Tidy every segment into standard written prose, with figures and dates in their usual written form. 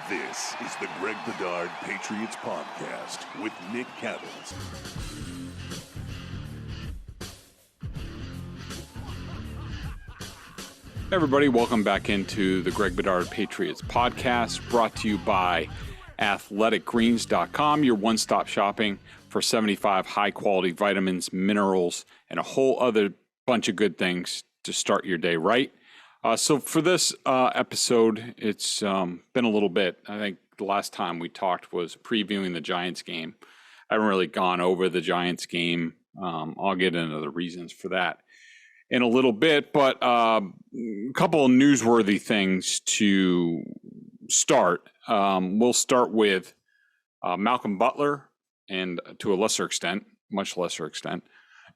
This is the Greg Bedard Patriots Podcast with Nick Cavins. Everybody, welcome back into the Greg Bedard Patriots Podcast, brought to you by athleticgreens.com, your one-stop shopping for 75 high-quality vitamins, minerals, and a whole other bunch of good things to start your day right. So for this episode, it's been a little bit. I think the last time we talked was previewing the Giants game. I haven't really gone over the Giants game. I'll get into the reasons for that in a little bit, but a couple of newsworthy things to start. We'll start with Malcolm Butler and, to a lesser extent, much lesser extent,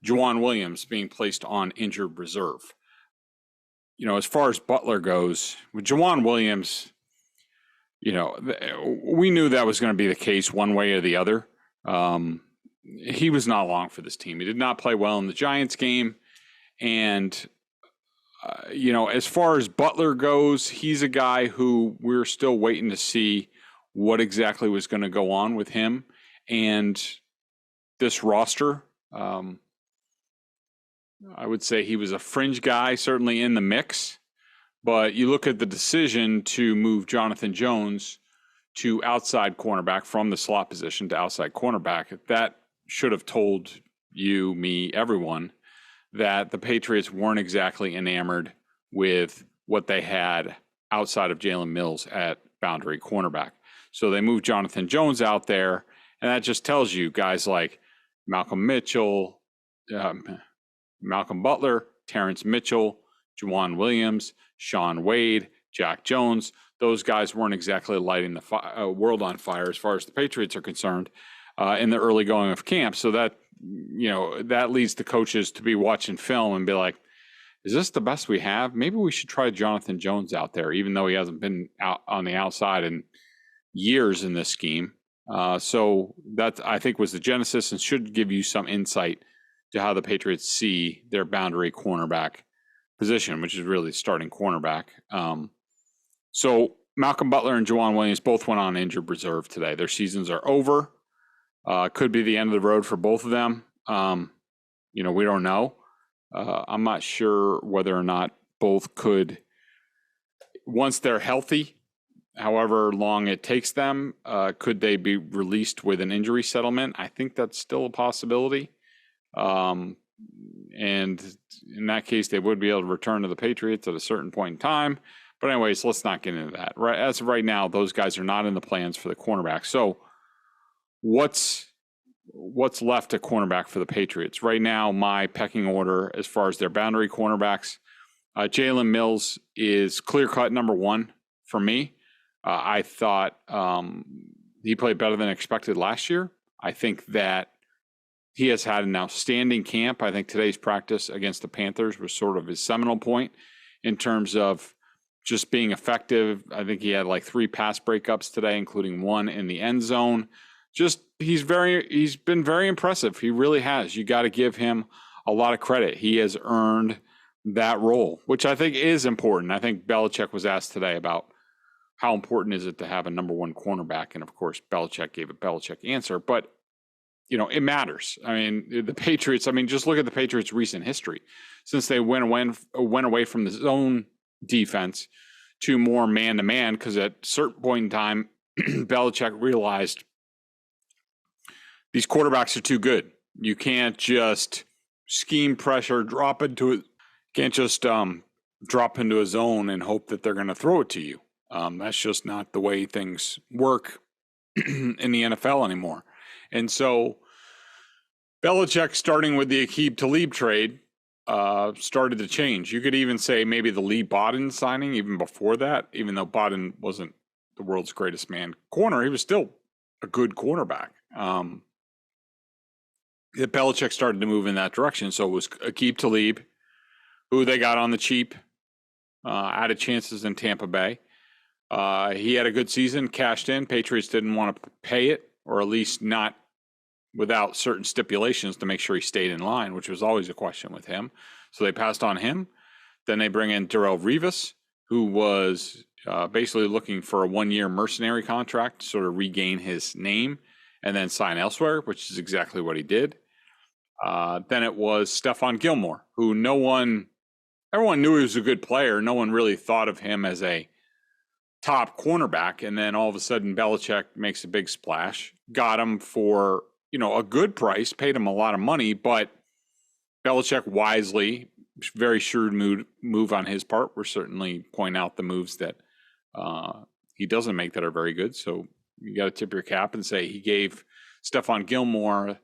Joejuan Williams being placed on injured reserve. You know, as far as Butler goes, with Joejuan Williams, you know, we knew that was going to be the case one way or the other. He was not long for this team. He did not play well in the Giants game. And, you know, as far as Butler goes, he's a guy who we're still waiting to see what exactly was going to go on with him and this roster. I would say he was a fringe guy, certainly in the mix. But you look at the decision to move Jonathan Jones to outside cornerback from the slot position to outside cornerback, that should have told you, me, everyone, that the Patriots weren't exactly enamored with what they had outside of Jalen Mills at boundary cornerback. So they moved Jonathan Jones out there, and that just tells you guys like Malcolm Butler, Terrence Mitchell, Joejuan Williams, Shaun Wade, Jack Jones, those guys weren't exactly lighting the world on fire as far as the Patriots are concerned in the early going of camp. So that, you know, that leads the coaches to be watching film and be like, is this the best we have? Maybe we should try Jonathan Jones out there, even though he hasn't been out on the outside in years in this scheme. So that, I think, was the genesis and should give you some insight to how the Patriots see their boundary cornerback position, which is really starting cornerback. So Malcolm Butler and Joejuan Williams both went on injured reserve today. Their seasons are over. Could be the end of the road for both of them. You know, we don't know. I'm not sure whether or not both could, once they're healthy, however long it takes them, could they be released with an injury settlement? I think that's still a possibility. And in that case, they would be able to return to the Patriots at a certain point in time. But anyways, let's not get into that. Right, as of right now, those guys are not in the plans for the cornerback. So what's left at cornerback for the Patriots? Right now, my pecking order as far as their boundary cornerbacks, Jalen Mills is clear-cut number one for me. I thought he played better than expected last year. I think that he has had an outstanding camp. I think today's practice against the Panthers was sort of his seminal point in terms of just being effective. I think he had like 3 pass breakups today, including 1 in the end zone. Just he's been very impressive. He really has. You got to give him a lot of credit. He has earned that role, which I think is important. I think Belichick was asked today about how important is it to have a number one cornerback, and of course Belichick gave a Belichick answer. But you know, it matters. I mean, the Patriots, just look at the Patriots' recent history. Since they went away from the zone defense to more man-to-man, because at a certain point in time, Belichick realized these quarterbacks are too good. You can't just scheme pressure, drop into a zone and hope that they're going to throw it to you. That's just not the way things work in the NFL anymore. And so Belichick, starting with the Aqib Talib trade, started to change. You could even say maybe the Lee Bodden signing even before that, even though Bodden wasn't the world's greatest man corner, he was still a good cornerback. Belichick started to move in that direction. So it was Aqib Talib, who they got on the cheap, added chances in Tampa Bay. He had a good season, cashed in. Patriots didn't want to pay it, or at least not without certain stipulations to make sure he stayed in line, which was always a question with him. So they passed on him. Then they bring in Darrelle Revis, who was basically looking for a 1-year mercenary contract to sort of regain his name and then sign elsewhere, which is exactly what he did. Then it was Stephon Gilmore, who everyone knew he was a good player. No one really thought of him as a top cornerback. And then all of a sudden, Belichick makes a big splash, got him for, a good price, paid him a lot of money, but Belichick wisely, very shrewd move on his part. We're certainly point out the moves that he doesn't make that are very good. So you got to tip your cap and say he gave Stephon Gilmore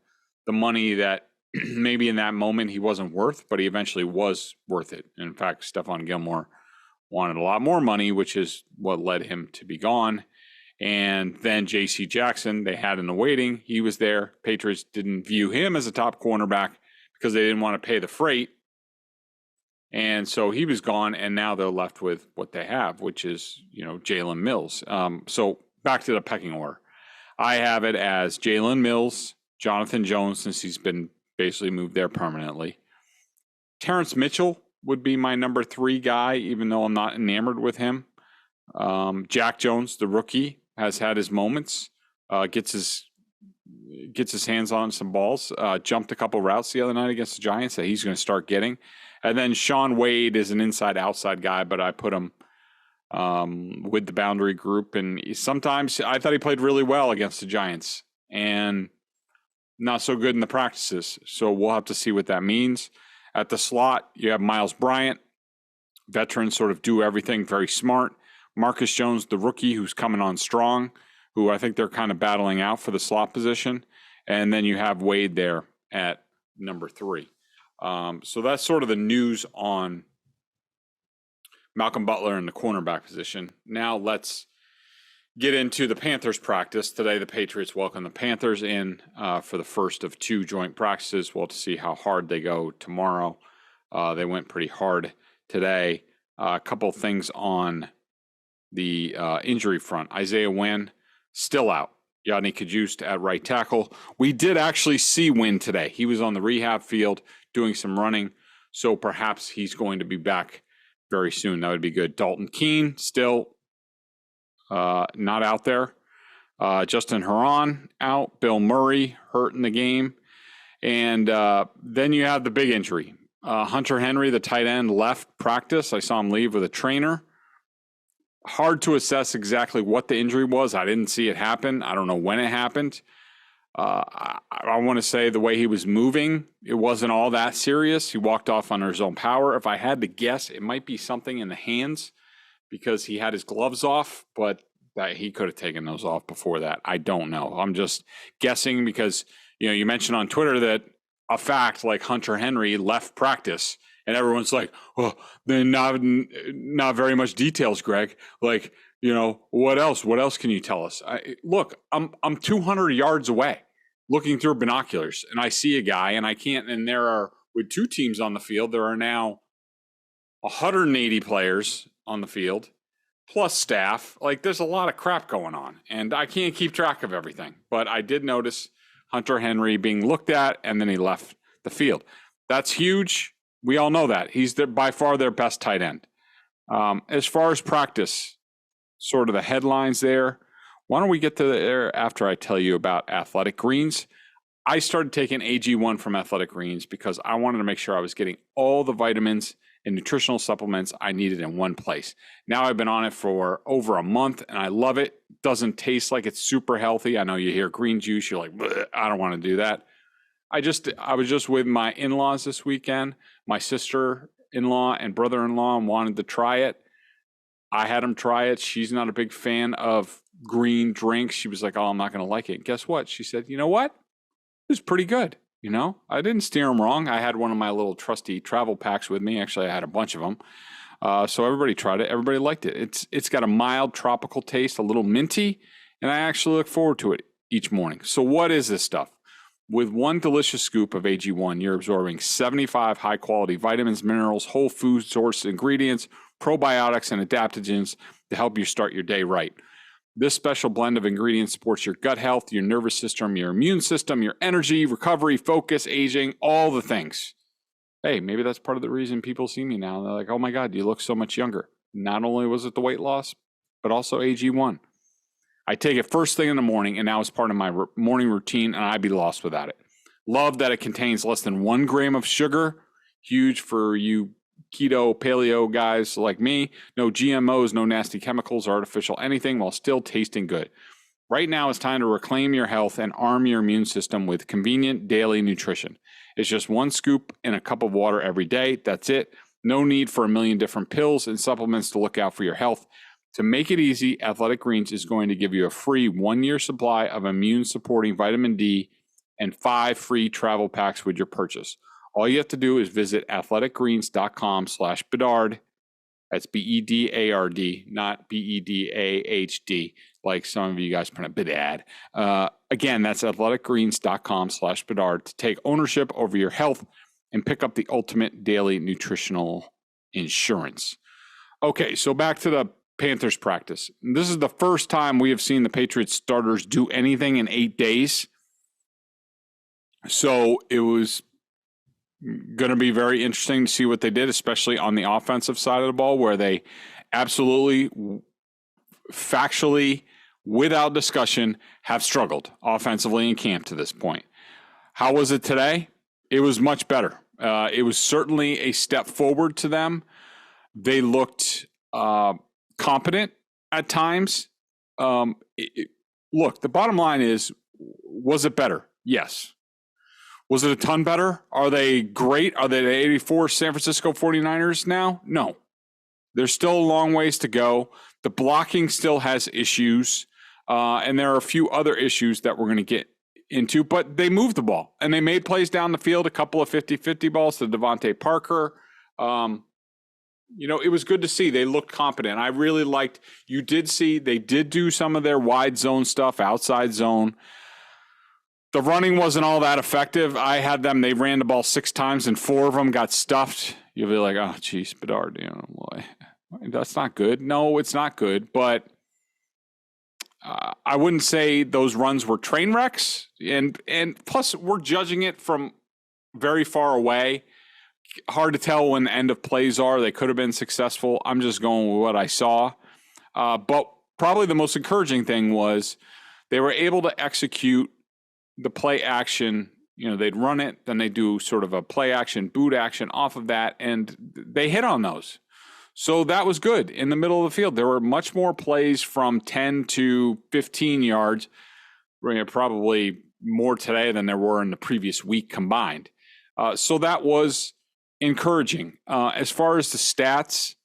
the money that maybe in that moment he wasn't worth, but he eventually was worth it. In fact, Stephon Gilmore wanted a lot more money, which is what led him to be gone. And then J.C. Jackson, they had in the waiting. He was there. Patriots didn't view him as a top cornerback because they didn't want to pay the freight. And so he was gone, and now they're left with what they have, which is, Jalen Mills. So back to the pecking order. I have it as Jalen Mills, Jonathan Jones, since he's been basically moved there permanently. Terrence Mitchell would be my number 3 guy, even though I'm not enamored with him. Jack Jones, the rookie, has had his moments, gets his hands on some balls, jumped a couple routes the other night against the Giants that he's going to start getting. And then Shaun Wade is an inside-outside guy, but I put him with the boundary group. And sometimes I thought he played really well against the Giants and not so good in the practices. So we'll have to see what that means. At the slot, you have Miles Bryant, veteran, sort of do everything, very smart. Marcus Jones, the rookie, who's coming on strong, who I think they're kind of battling out for the slot position. And then you have Wade there at number 3. So that's sort of the news on Malcolm Butler in the cornerback position. Now let's get into the Panthers practice. Today, the Patriots welcome the Panthers in for the first of 2 joint practices. We'll have to see how hard they go tomorrow. They went pretty hard today. A couple things on the injury front. Isaiah Wynn still out. Yadni Kajust at right tackle. We did actually see Wynn today. He was on the rehab field doing some running, so perhaps he's going to be back very soon. That would be good. Dalton Keene still not out there. Justin Herron out. Bill Murray hurt in the game. And then you have the big injury. Hunter Henry, the tight end, left practice. I saw him leave with a trainer. Hard to assess exactly what the injury was. I didn't see it happen. I don't know when it happened. I want to say the way he was moving, it wasn't all that serious. He walked off under his own power. If I had to guess, it might be something in the hands because he had his gloves off, but that he could have taken those off before that. I don't know. I'm just guessing because, you mentioned on Twitter that a fact like Hunter Henry left practice. And everyone's like, well, then not very much details, Greg. Like, what else? What else can you tell us? Look, I'm 200 yards away looking through binoculars, and I see a guy, and I can't. And there are, with 2 teams on the field, there are now 180 players on the field, plus staff. Like, there's a lot of crap going on, and I can't keep track of everything. But I did notice Hunter Henry being looked at, and then he left the field. That's huge. We all know that. He's by far their best tight end. As far as practice, sort of the headlines there, why don't we get to there after I tell you about Athletic Greens? I started taking AG1 from Athletic Greens because I wanted to make sure I was getting all the vitamins and nutritional supplements I needed in one place. Now I've been on it for over a month, and I love it. Doesn't taste like it's super healthy. I know you hear green juice, you're like, I don't want to do that. I was just with my in-laws this weekend. My sister-in-law and brother-in-law wanted to try it. I had them try it. She's not a big fan of green drinks. She was like, oh, I'm not going to like it. Guess what? She said, you know what? It was pretty good. I didn't steer them wrong. I had one of my little trusty travel packs with me. Actually, I had a bunch of them. So everybody tried it. Everybody liked it. It's got a mild tropical taste, a little minty, and I actually look forward to it each morning. So what is this stuff? With one delicious scoop of AG1, you're absorbing 75 high-quality vitamins, minerals, whole food source ingredients, probiotics, and adaptogens to help you start your day right. This special blend of ingredients supports your gut health, your nervous system, your immune system, your energy, recovery, focus, aging, all the things. Hey, maybe that's part of the reason people see me now. They're like, oh my God, you look so much younger. Not only was it the weight loss, but also AG1. I take it first thing in the morning, and now it's part of my morning routine, and I'd be lost without it. Love that it contains less than 1 gram of sugar. Huge for you keto, paleo guys like me. No GMOs, no nasty chemicals, artificial anything, while still tasting good. Right now, it's time to reclaim your health and arm your immune system with convenient daily nutrition. It's just 1 scoop in a cup of water every day. That's it. No need for a million different pills and supplements to look out for your health. To make it easy, Athletic Greens is going to give you a free 1-year supply of immune-supporting vitamin D and 5 free travel packs with your purchase. All you have to do is visit athleticgreens.com/Bedard. That's Bedard, not Bedahd, like some of you guys pronounce Bedard. Again, that's athleticgreens.com/Bedard to take ownership over your health and pick up the ultimate daily nutritional insurance. Okay, so back to the Panthers practice. This is the first time we have seen the Patriots starters do anything in 8 days. So it was going to be very interesting to see what they did, especially on the offensive side of the ball, where they absolutely, factually, without discussion, have struggled offensively in camp to this point. How was it today? It was much better. It was certainly a step forward to them. They looked competent at times. Look, the bottom line is, was it better? Yes. Was it a ton better? Are they great? Are they the 84 San Francisco 49ers now? No. There's still a long ways to go. The blocking still has issues, and there are a few other issues that we're going to get into, but they moved the ball, and they made plays down the field, a couple of 50-50 balls to Devontae Parker. It was good to see. They looked competent. I really liked, you did see, they did do some of their wide zone stuff, outside zone. The running wasn't all that effective. I had them, they ran the ball 6 times and 4 of them got stuffed. You'll be like, oh, geez, Bedard, boy, that's not good. No, it's not good, but I wouldn't say those runs were train wrecks. And plus, we're judging it from very far away. Hard to tell when the end of plays are. They could have been successful. I'm just going with what I saw. But probably the most encouraging thing was they were able to execute the play action. They'd run it, then they do sort of a play action, boot action off of that, and they hit on those. So that was good in the middle of the field. There were much more plays from 10 to 15 yards, probably more today than there were in the previous week combined. So that was encouraging. As far as the stats,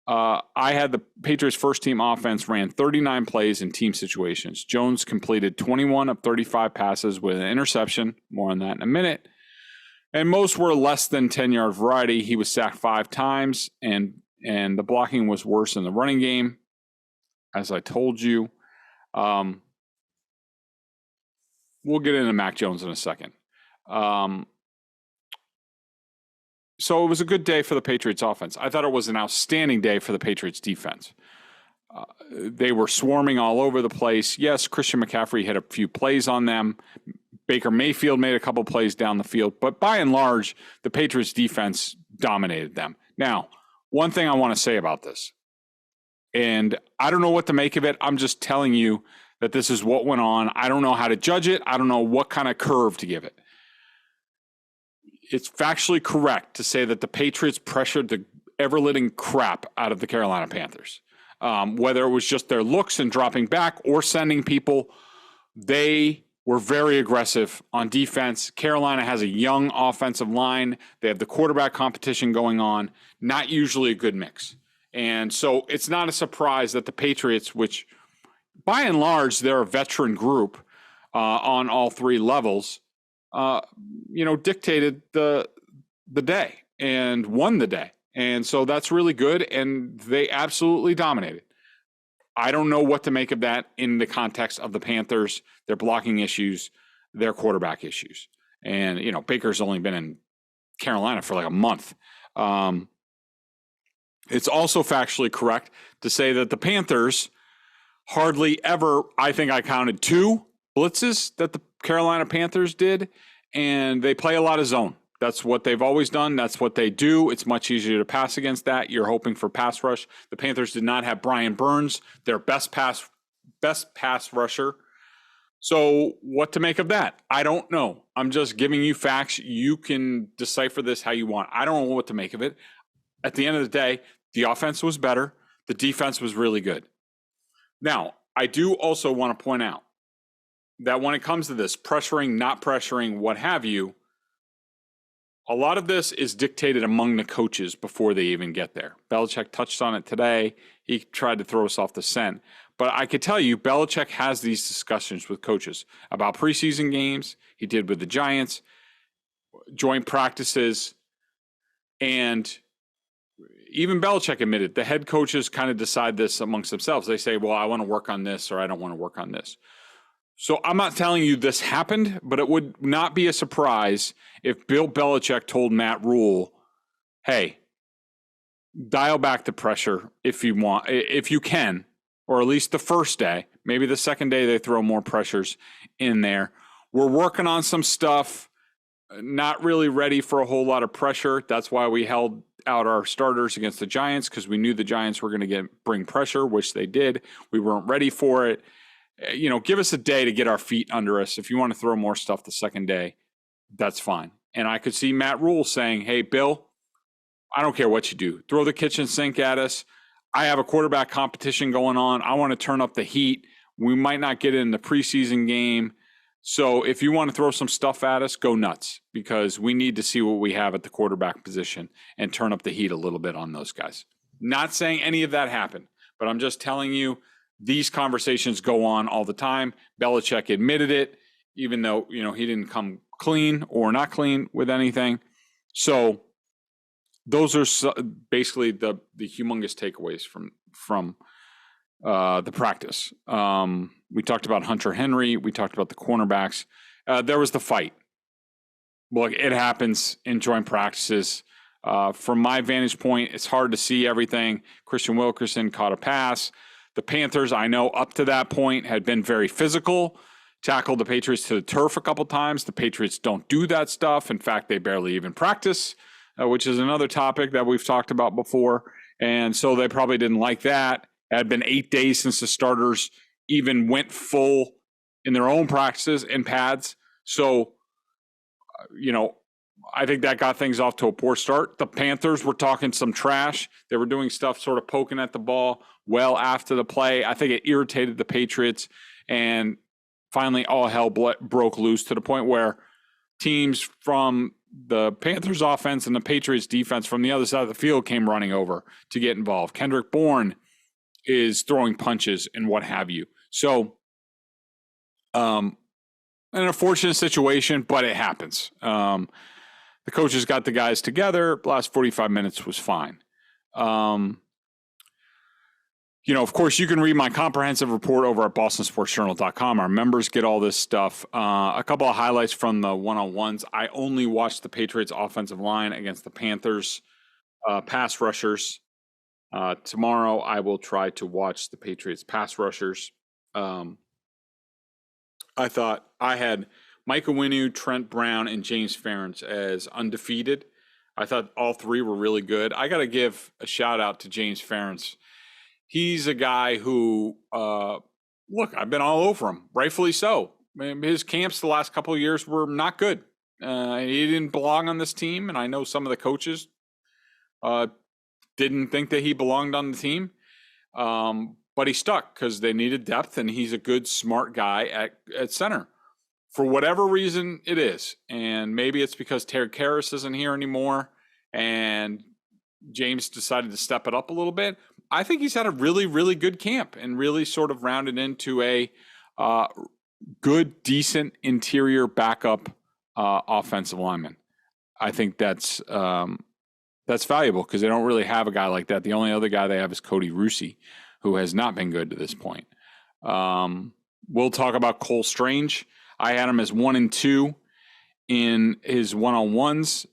I had the Patriots first team offense ran 39 plays in team situations. Jones completed 21 of 35 passes with an interception. More on that in a minute. And most were less than 10-yard variety. He was sacked 5 times, and the blocking was worse in the running game, as I told you. We'll get into Mac Jones in a second. So it was a good day for the Patriots offense. I thought it was an outstanding day for the Patriots defense. They were swarming all over the place. Yes, Christian McCaffrey hit a few plays on them. Baker Mayfield made a couple plays down the field. But by and large, the Patriots defense dominated them. Now, one thing I want to say about this, and I don't know what to make of it. I'm just telling you that this is what went on. I don't know how to judge it. I don't know what kind of curve to give it. It's factually correct to say that the Patriots pressured the ever-living crap out of the Carolina Panthers. Whether it was just their looks and dropping back or sending people, they were very aggressive on defense. Carolina has a young offensive line. They have the quarterback competition going on. Not usually a good mix. And so it's not a surprise that the Patriots, which by and large, they're a veteran group on all 3 levels, dictated the day and won the day. And so that's really good. And they absolutely dominated. I don't know what to make of that in the context of the Panthers, their blocking issues, their quarterback issues. And, Baker's only been in Carolina for like a month. It's also factually correct to say that the Panthers hardly ever, I think I counted 2 blitzes that the Carolina Panthers did, and they play a lot of zone. That's what they've always done. That's what they do. It's much easier to pass against that. You're hoping for pass rush. The Panthers did not have Brian Burns, their best pass rusher. So what to make of that? I don't know. I'm just giving you facts. You can decipher this how you want. I don't know what to make of it. At the end of the day, the offense was better. The defense was really good. Now, I do also want to point out that when it comes to this, pressuring, not pressuring, what have you, a lot of this is dictated among the coaches before they even get there. Belichick touched on it today. He tried to throw us off the scent. But I could tell you, Belichick has these discussions with coaches about preseason games. He did with the Giants, joint practices, and even Belichick admitted the head coaches kind of decide this amongst themselves. They say, well, I want to work on this or I don't want to work on this. So I'm not telling you this happened, but it would not be a surprise if Bill Belichick told Matt Rule, hey, dial back the pressure if you want, if you can, or at least the first day. Maybe the second day they throw more pressures in there. We're working on some stuff, not really ready for a whole lot of pressure. That's why we held out our starters against the Giants, because we knew the Giants were going to bring pressure, which they did. We weren't ready for it. Give us a day to get our feet under us. If you want to throw more stuff the second day, that's fine. And I could see Matt Rule saying, hey, Bill, I don't care what you do. Throw the kitchen sink at us. I have a quarterback competition going on. I want to turn up the heat. We might not get it in the preseason game. So if you want to throw some stuff at us, go nuts, because we need to see what we have at the quarterback position and turn up the heat a little bit on those guys. Not saying any of that happened, but I'm just telling you, these conversations go on all the time. Belichick admitted it, even though, he didn't come clean or not clean with anything. So those are basically the humongous takeaways from the practice. We talked about Hunter Henry. We talked about the cornerbacks. There was the fight. Look, it happens in joint practices. From my vantage point, it's hard to see everything. Christian Wilkerson caught a pass. The Panthers, I know up to that point, had been very physical, tackled the Patriots to the turf a couple times. The Patriots don't do that stuff. In fact, they barely even practice, which is another topic that we've talked about before. And so they probably didn't like that. It had been 8 days since the starters even went full in their own practices and pads. So, I think that got things off to a poor start. The Panthers were talking some trash. They were doing stuff sort of poking at the ball well after the play. I think it irritated the Patriots, and finally all hell broke loose to the point where teams from the Panthers offense and the Patriots defense from the other side of the field came running over to get involved. Kendrick Bourne is throwing punches and what have you. So, an unfortunate situation, but it happens. The coaches got the guys together. The last 45 minutes was fine. Of course, you can read my comprehensive report over at bostonsportsjournal.com. Our members get all this stuff. A couple of highlights from the one-on-ones. I only watched the Patriots offensive line against the Panthers pass rushers. Tomorrow, I will try to watch the Patriots pass rushers. I thought I had Micah Winu, Trent Brown, and James Ferentz as undefeated. I thought all three were really good. I got to give a shout out to James Ferentz. He's a guy who, I've been all over him, rightfully so. His camps the last couple of years were not good. He didn't belong on this team, and I know some of the coaches didn't think that he belonged on the team. But he stuck because they needed depth, and he's a good, smart guy at center. For whatever reason it is, and maybe it's because Terry Karras isn't here anymore, and James decided to step it up a little bit. I think he's had a really, really good camp and really sort of rounded into a good, decent interior backup offensive lineman. I think that's valuable because they don't really have a guy like that. The only other guy they have is Cody Russi, who has not been good to this point. We'll talk about Cole Strange. I had him as 1 and 2 in his one-on-ones.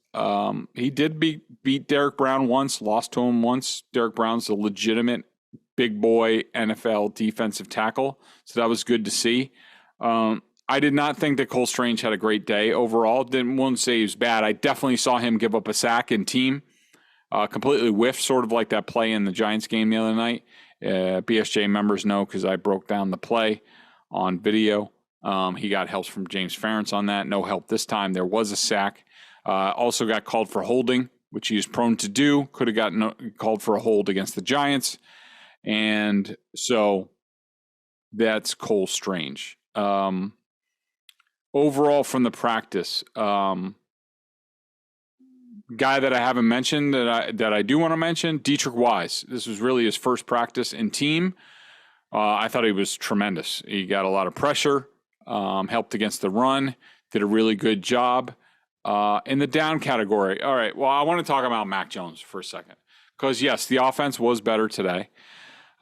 He did beat Derek Brown once, lost to him once. Derek Brown's a legitimate big boy NFL defensive tackle, so that was good to see. I did not think that Cole Strange had a great day overall. Won't say he was bad. I definitely saw him give up a sack in team. Completely whiffed, sort of like that play in the Giants game the other night. BSJ members know because I broke down the play on video. He got help from James Ferentz on that. No help this time. There was a sack. Also got called for holding, which he is prone to do. Could have gotten called for a hold against the Giants. And so that's Cole Strange. Overall from the practice, guy that I haven't mentioned that I do want to mention, Dietrich Wise. This was really his first practice in team. I thought he was tremendous. He got a lot of pressure, helped against the run, did a really good job. In the down category, all right, well, I want to talk about Mac Jones for a second. Because, yes, the offense was better today.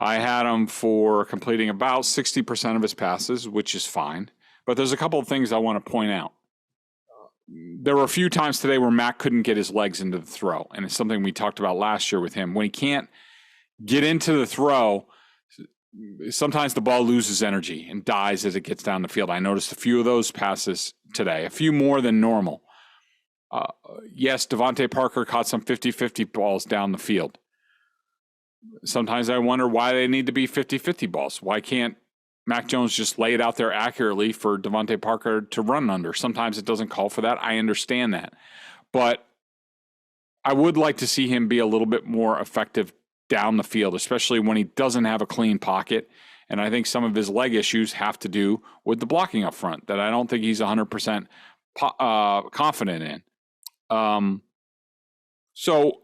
I had him for completing about 60% of his passes, which is fine. But there's a couple of things I want to point out. There were a few times today where Mac couldn't get his legs into the throw, and it's something we talked about last year with him. When he can't get into the throw, sometimes the ball loses energy and dies as it gets down the field. I noticed a few of those passes today, a few more than normal. Yes, Devontae Parker caught some 50-50 balls down the field. Sometimes I wonder why they need to be 50-50 balls. Why can't Mac Jones just lay it out there accurately for Devontae Parker to run under? Sometimes it doesn't call for that. I understand that. But I would like to see him be a little bit more effective down the field, especially when he doesn't have a clean pocket. And I think some of his leg issues have to do with the blocking up front that I don't think he's 100% confident in. So,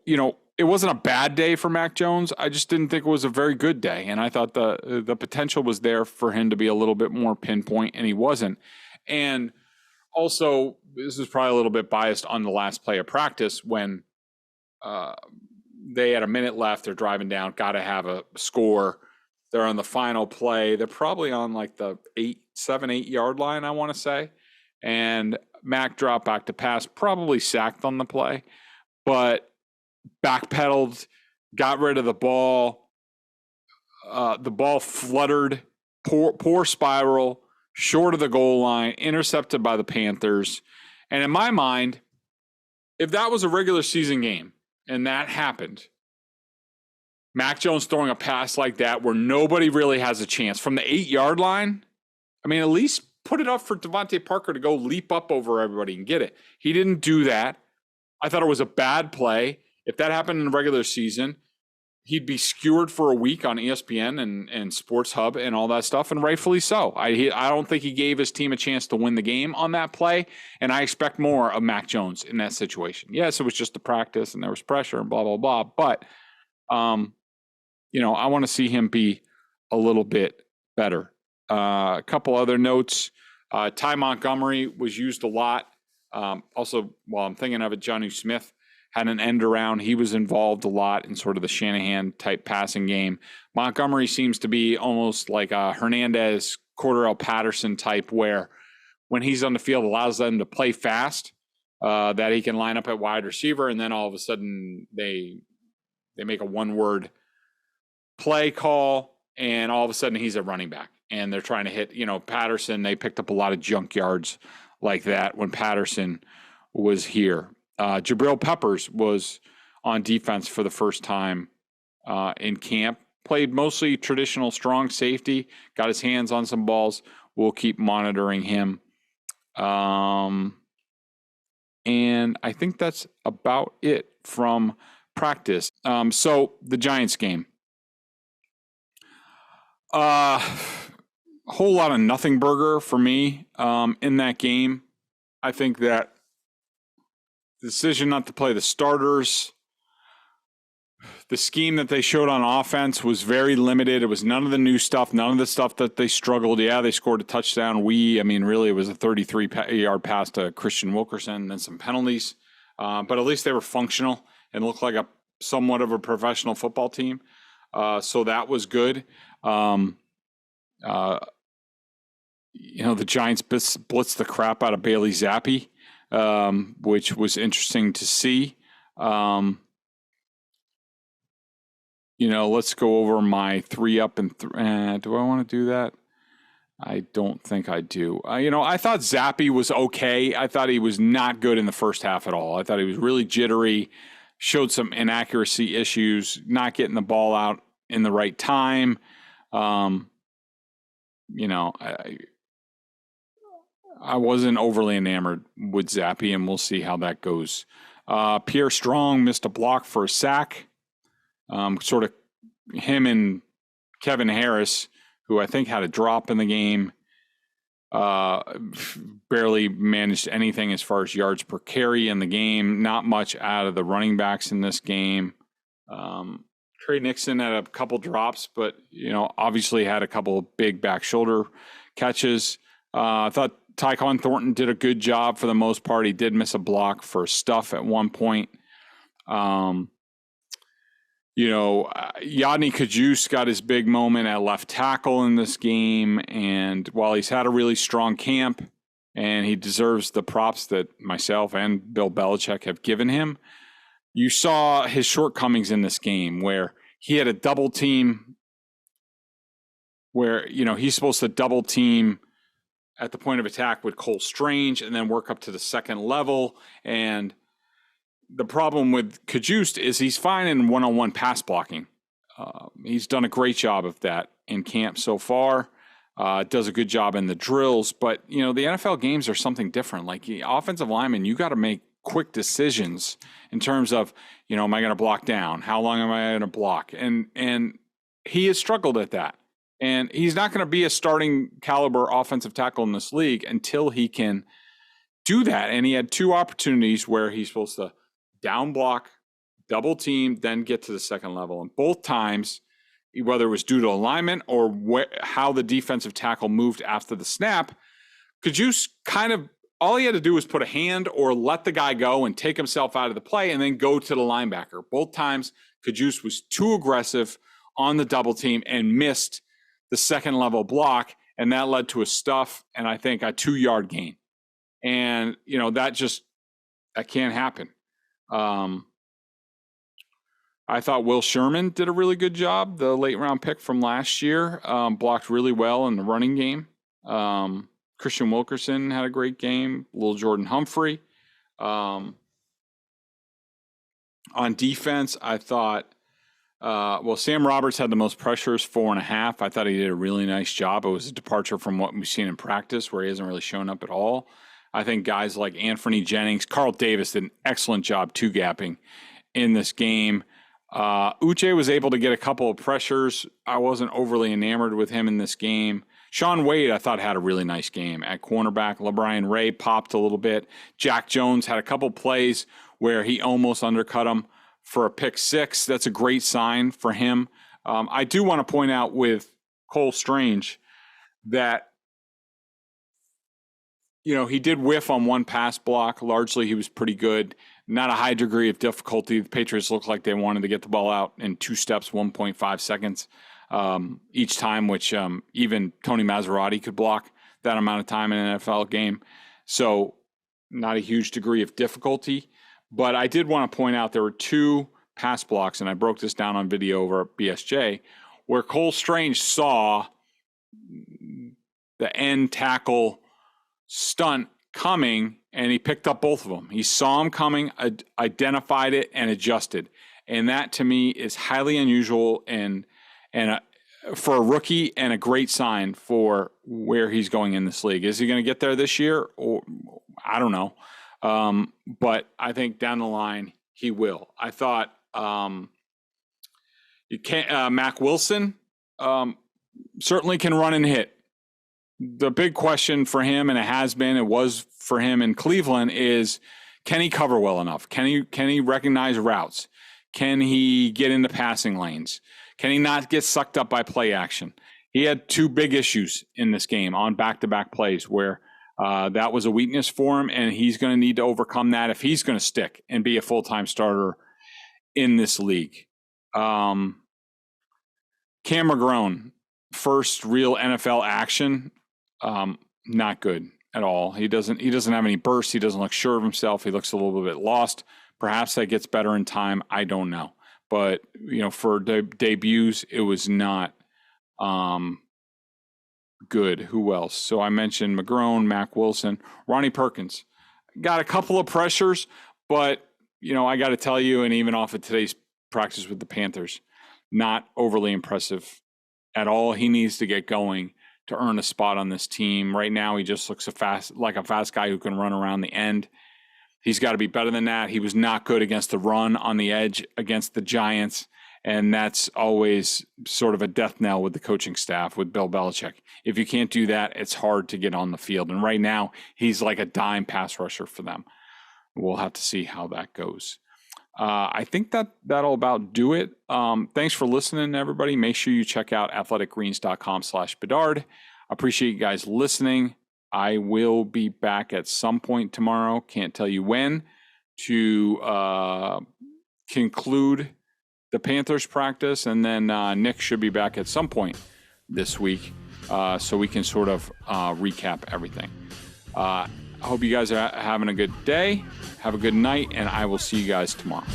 it wasn't a bad day for Mac Jones. I just didn't think it was a very good day. And I thought the potential was there for him to be a little bit more pinpoint, and he wasn't. And also, this is probably a little bit biased on the last play of practice when they had a minute left. They're driving down, got to have a score. They're on the final play. They're probably on like the 7-8 yard line, I want to say. And Mac dropped back to pass, probably sacked on the play, but backpedaled, got rid of the ball. The ball fluttered, poor spiral, short of the goal line, intercepted by the Panthers. And in my mind, if that was a regular season game and that happened, Mac Jones throwing a pass like that where nobody really has a chance from the 8 yard line, I mean, at least put it up for Devontae Parker to go leap up over everybody and get it. He didn't do that. I thought it was a bad play. If that happened in the regular season, he'd be skewered for a week on ESPN and Sports Hub and all that stuff, and rightfully so. I don't think he gave his team a chance to win the game on that play, and I expect more of Mac Jones in that situation. Yes, it was just a practice, and there was pressure and blah, blah, blah, but, I want to see him be a little bit better. A couple other notes. Ty Montgomery was used a lot. Also, while I'm thinking of it, Jonnu Smith had an end around. He was involved a lot in sort of the Shanahan-type passing game. Montgomery seems to be almost like a Hernandez, Cordarrelle Patterson type, where when he's on the field, allows them to play fast, that he can line up at wide receiver, and then all of a sudden they make a one-word play call, and all of a sudden he's a running back. And they're trying to hit, Patterson. They picked up a lot of junk yards like that when Patterson was here. Jabril Peppers was on defense for the first time in camp. Played mostly traditional strong safety. Got his hands on some balls. We'll keep monitoring him. And I think that's about it from practice. So the Giants game. Whole lot of nothing burger for me in that game. I think that the decision not to play the starters, the scheme that they showed on offense was very limited. It was none of the new stuff, none of the stuff that they struggled. Yeah, they scored a touchdown. Really, it was a 33-yard pass to Christian Wilkerson and then some penalties. But at least they were functional and looked like a somewhat of a professional football team. So that was good. The Giants blitzed the crap out of Bailey Zappi, which was interesting to see. Let's go over my 3 up and do I want to do that? I don't think I do. I thought Zappy was okay. I thought he was not good in the first half at all. I thought he was really jittery, showed some inaccuracy issues, not getting the ball out in the right time. I wasn't overly enamored with Zappy, and we'll see how that goes. Pierre Strong missed a block for a sack. Sort of him and Kevin Harris, who I think had a drop in the game, barely managed anything as far as yards per carry in the game. Not much out of the running backs in this game. Trey Nixon had a couple drops, but obviously had a couple of big back shoulder catches. I thought Tyquan Thornton did a good job for the most part. He did miss a block for Stuff at one point. Yadni Kajus got his big moment at left tackle in this game, and while he's had a really strong camp and he deserves the props that myself and Bill Belichick have given him, you saw his shortcomings in this game where he had a double team where, he's supposed to double team at the point of attack with Cole Strange and then work up to the second level. And the problem with Kajust is he's fine in one-on-one pass blocking. He's done a great job of that in camp so far. Does a good job in the drills. But, the NFL games are something different. Like the offensive lineman, you got to make quick decisions in terms of, am I going to block down? How long am I going to block? And he has struggled at that. And he's not going to be a starting caliber offensive tackle in this league until he can do that. And he had two opportunities where he's supposed to down block, double team, then get to the second level. And both times, whether it was due to alignment or how the defensive tackle moved after the snap, Kajus all he had to do was put a hand or let the guy go and take himself out of the play and then go to the linebacker. Both times, Kajus was too aggressive on the double team and missed the second level block, and that led to a Stuff and I think a 2-yard gain. And, that can't happen. I thought Will Sherman did a really good job, the late round pick from last year, blocked really well in the running game. Christian Wilkerson had a great game, Lil Jordan Humphrey. On defense, I thought, Sam Roberts had the most pressures, 4.5. I thought he did a really nice job. It was a departure from what we've seen in practice where he hasn't really shown up at all. I think guys like Anthony Jennings, Carl Davis did an excellent job two-gapping in this game. Uche was able to get a couple of pressures. I wasn't overly enamored with him in this game. Shaun Wade, I thought, had a really nice game. At cornerback, LeBrian Ray popped a little bit. Jack Jones had a couple plays where he almost undercut him for a pick six. That's a great sign for him. I do want to point out with Cole Strange that, he did whiff on one pass block. Largely, he was pretty good. Not a high degree of difficulty. The Patriots looked like they wanted to get the ball out in 2 steps, 1.5 seconds each time, which even Tony Maserati could block that amount of time in an NFL game. So not a huge degree of difficulty. But I did want to point out there were 2 pass blocks, and I broke this down on video over at BSJ, where Cole Strange saw the end tackle stunt coming, and he picked up both of them. He saw him coming, identified it, and adjusted. And that, to me, is highly unusual and for a rookie, and a great sign for where he's going in this league. Is he going to get there this year? Or I don't know. But I think down the line he will. I thought Mac Wilson certainly can run and hit. The big question for him, and it was for him in Cleveland, is can he cover well enough? Can he recognize routes? Can he get into passing lanes? Can he not get sucked up by play action? He had 2 big issues in this game on back-to-back plays where that was a weakness for him, and he's going to need to overcome that if he's going to stick and be a full-time starter in this league. Cam McGrone, first real NFL action, not good at all. He doesn't have any bursts. He doesn't look sure of himself. He looks a little bit lost. Perhaps that gets better in time. I don't know. But, for debuts, it was not good. Who else? So I mentioned McGrone, Mac Wilson, Ronnie Perkins. Got a couple of pressures, but, I got to tell you, and even off of today's practice with the Panthers, not overly impressive at all. He needs to get going to earn a spot on this team. Right now, he just looks like a fast guy who can run around the end. He's got to be better than that. He was not good against the run on the edge against the Giants, and that's always sort of a death knell with the coaching staff, with Bill Belichick. If you can't do that, it's hard to get on the field. And right now, he's like a dime pass rusher for them. We'll have to see how that goes. I think that'll about do it. Thanks for listening, everybody. Make sure you check out athleticgreens.com/Bedard. Appreciate you guys listening. I will be back at some point tomorrow. Can't tell you when, to conclude the Panthers practice. And then Nick should be back at some point this week, so we can sort of recap everything. I hope you guys are having a good day. Have a good night, and I will see you guys tomorrow.